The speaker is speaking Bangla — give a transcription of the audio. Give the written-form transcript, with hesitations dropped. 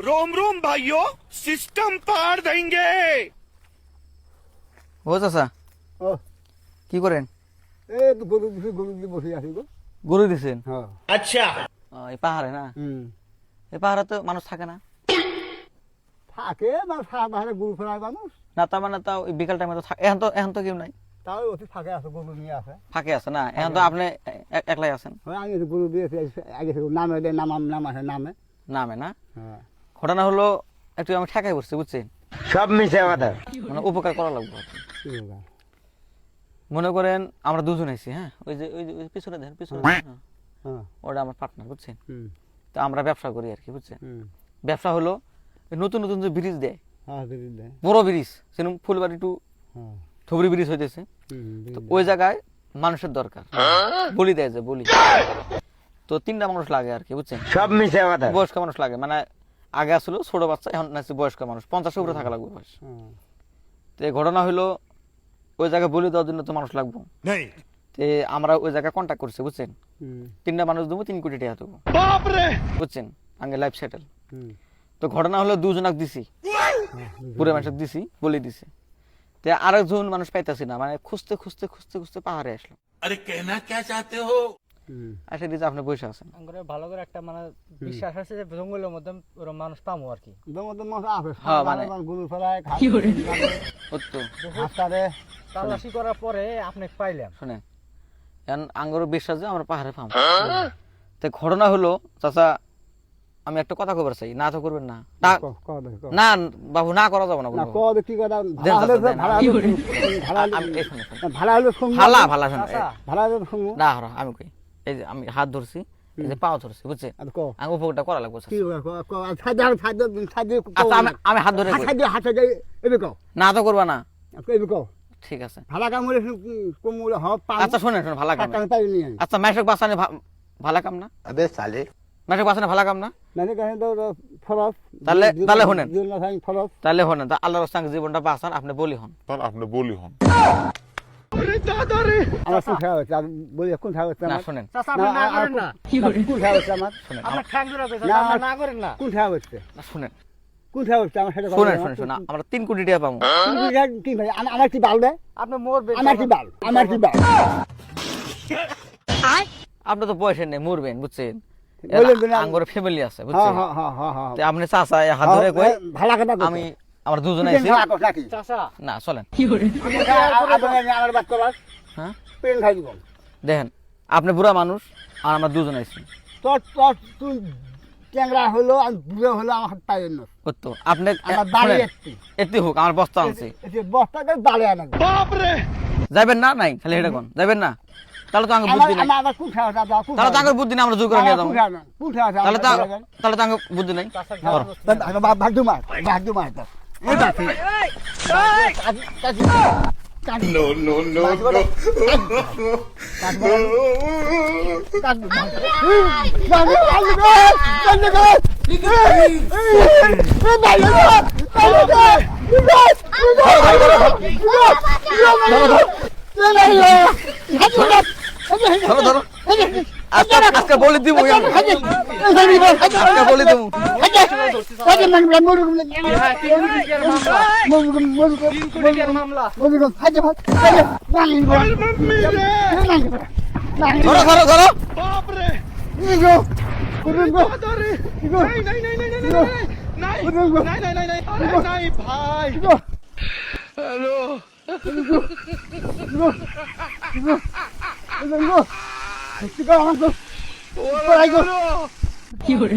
रोम रोम भाइयों सिस्टम पार देंगे ও চাচা ও কি করেন? এই তো গরু দিছি, গরু দিয়ে বসে আছি গো। গরু দিছেন? হ্যাঁ अच्छा এই পাহাড়ে না? এই পাহাড়ে তো মানুষ থাকে না? থাকে না, সারা গরু ফেরায় মানুষ, না তার মানে তাও ওই বিকাল টাইমে তো এখন তো কেউ নাই, তাও ওটি ফাঁকে আছে, গরু নিয়ে আছে। ফাঁকে আছে না? এখন তো আপনি একলাই আছেন। আমি তো গরু দিয়েছি আগে থেকে, নামে দেয়, নাম আছে নামে। নামে না? হ্যাঁ ঘটনা হলো একটু আমি ঠেকাই পড়ছি বুঝছেন, সব মিশে কথা। মানে উপকার করা লাগবে। কি বলবো? মনে করেন আমরা দুজন আছি, হ্যাঁ ওই যে পিছনে দেখেন, পিছনে দেখেন, হ্যাঁ, হ্যাঁ ওটা আমার পার্টনার বুঝছেন। হুম তো আমরা ব্যবসা করি আর কি বুঝছেন। হুম ব্যবসা হলো এই নতুন নতুন যে ব্রিজ দেয়, হ্যাঁ দিদি দেয়। বড় ব্রিজ, সেরকম ফুলবাড়ি টু হ্যাঁ ধুবড়ি ব্রিজ হইতেছে। দিদি তো দেয়। ওই জায়গায় মানুষের দরকার, বলি দেয় যে বলি, তো 3টা মানুষ লাগে আর কি বুঝছেন। সব মিশে কথা। বয়স্ক মানুষ লাগে, মানে আগে আসলো ছোট বাচ্চা, এখন নাকি বয়স্ক মানুষ, 50-এর উপরে থাকা লাগবে বয়স। হ্যাঁ তো এই ঘটনা হলো ওই জায়গায় বলি দেওয়ার জন্য তো মানুষ লাগবে। नहीं তো আমরা ওই জায়গায় কন্ট্যাক্ট করছি বুঝছেন। হুম 3টা মানুষ দেবো, 3 কোটি টাকা দেবো बाप रे বুঝছেন, আগে লাইফ সেটেল। হুম তো ঘটনা হলো 2 জনক দিছি, পুরো মানুষকে দিছি, বলি দিছি। তো আরেকজন মানুষ পাইতাছি না, মানে খুঁজতে খুঁজতে খুঁজতে খুঁজতে পাহাড়ে আসলাম। अरे कहना क्या চাহতে हो হুম আসে দিতে আপনি বসে আছেন। করে ভালো করে একটা মানে বিশ্বাস আছে যে জঙ্গলের মধ্যে ওরকম মানুষ পামো আর কি। দমদম মাছ আছে, হ্যাঁ, মানে- গরু ফেরায়, তো হাসপারে। তালাশি করার পরে আপনি পাইলাম। শোনেন, এখন আঙ্গরও বিশ্বাস যে আমরা পাহাড়ে পাবো। তো ঘটনা হলো চাচা, আমি একটা কথা কবার চাই, না তো করবেন না। না বাবু, না করা যাবে না না বলবো। কদ কি কথা, দেন ভাড়া হলে চাচা, দেন। ভাড়া হলে ভাড়া আমি এই শুনুন, শুনুন। ভাড়া হলে শুনবো, ভালা ভালা শোনেন, চাচা, ভাড়া হলে শুনবো। না হরো, আমি কই, এই যে আমি হাত ধরছি, এই যে পাও ধরছি বুঝছেন, আর কো আমি উপকারটা করা লাগবে কি চাচা। খাদ্য খাদ্য খাদ্য আচ্ছা আমি হাত ধরে কই। খাদ্য হাতে এবে কো না তো করবা না, এবে কো ঠিক আছে। ভাড়া কাম হলে কমুলে হ পা আচ্ছা শোনেন, শোনেন, ভালা কাম না। টাকা পাই নি আচ্ছা মাইশক বাসানে ভালা কাম না, আবে সালে মাইশক বাসানে ভালা কাম না। মানে কেন তো ফরজ, তাহলে শুনেন, দিন না থাকি ফরজ। তাহলে হন তা আল্লাহর সঙ্গে জীবনটা বাঁচান, আপনি বলি হন। তাহলে আপনি বলি হন। আমার কোন খাওয়া হচ্ছে, বলি কোন খাওয়া হচ্ছে না আমার, শোনেন, চাচা আপনি না করেন না। কোন খাওয়া হচ্ছে আমার, শোনেন, আপনার ঠ্যাং ধরে আছে, না, চাচা, না করেন না। কোন খাওয়া হচ্ছে, শুনেন, কোন খাওয়া হচ্ছে আমার সাথে শুনেন, শুনেন, শুনেন, আমরা 3 কোটি টাকা পাবো। কি ভাই আমার কি বাল দেয়, আপনি মরবেন। আমার কি বাল, আমার কি বাল, আপনি তো পয়সা নেই, মরবেন বুঝছেন, বললেন তো না। আঙ্গর ফ্যামিলি আছে হ্যাঁ বুঝছেন। হ্যাঁ হ্যাঁ হ্যাঁ হ্যাঁ তো আপনি চাচা হাত ধরে কই, ভালো কথা আমি আমরা দুজনে আছি নাকি চাচা না, চলেন। আমার বাদ করার হ্যাঁ পেন খাই দিব, দেখেন, আপনি বুড়া মানুষ আর আমরা দুজনে আছি, তোর তোর তুই ট্যাংরা হলো আর বুড়ো হলো আমার হাত পাই না, ওই তো আপনি আমার বাড়ি শুনেন, একটি এতে হোক আমার বস্তা আনছি, বস্তাকে বাড়ি আনা बाप रे যাবেন না? নাই খালি এটা কোন যাবেন না, তাহলে তো আঙ্গ বুদ্ধি নাই, আমার কোন খাওয়া দাদা কোন তাহলে তো আঙ্গ বুদ্ধি নাই, আমরা জোর করে নিয়ে যাবো, কোন খাওয়া তাহলে তো তাহলে তো আঙ্গ বুদ্ধি নাই। ভাগ্য মার ভাগ্য মার No, no, no, no. ধরো ধরো, আজকে বলে দিব, আজকে বলে দিব। মামলা। ধরো ধরো ধরো, बाप रे नहीं नहीं नहीं नहीं नहीं नहीं नहीं नहीं नहीं नहीं भाई हेलो কি করে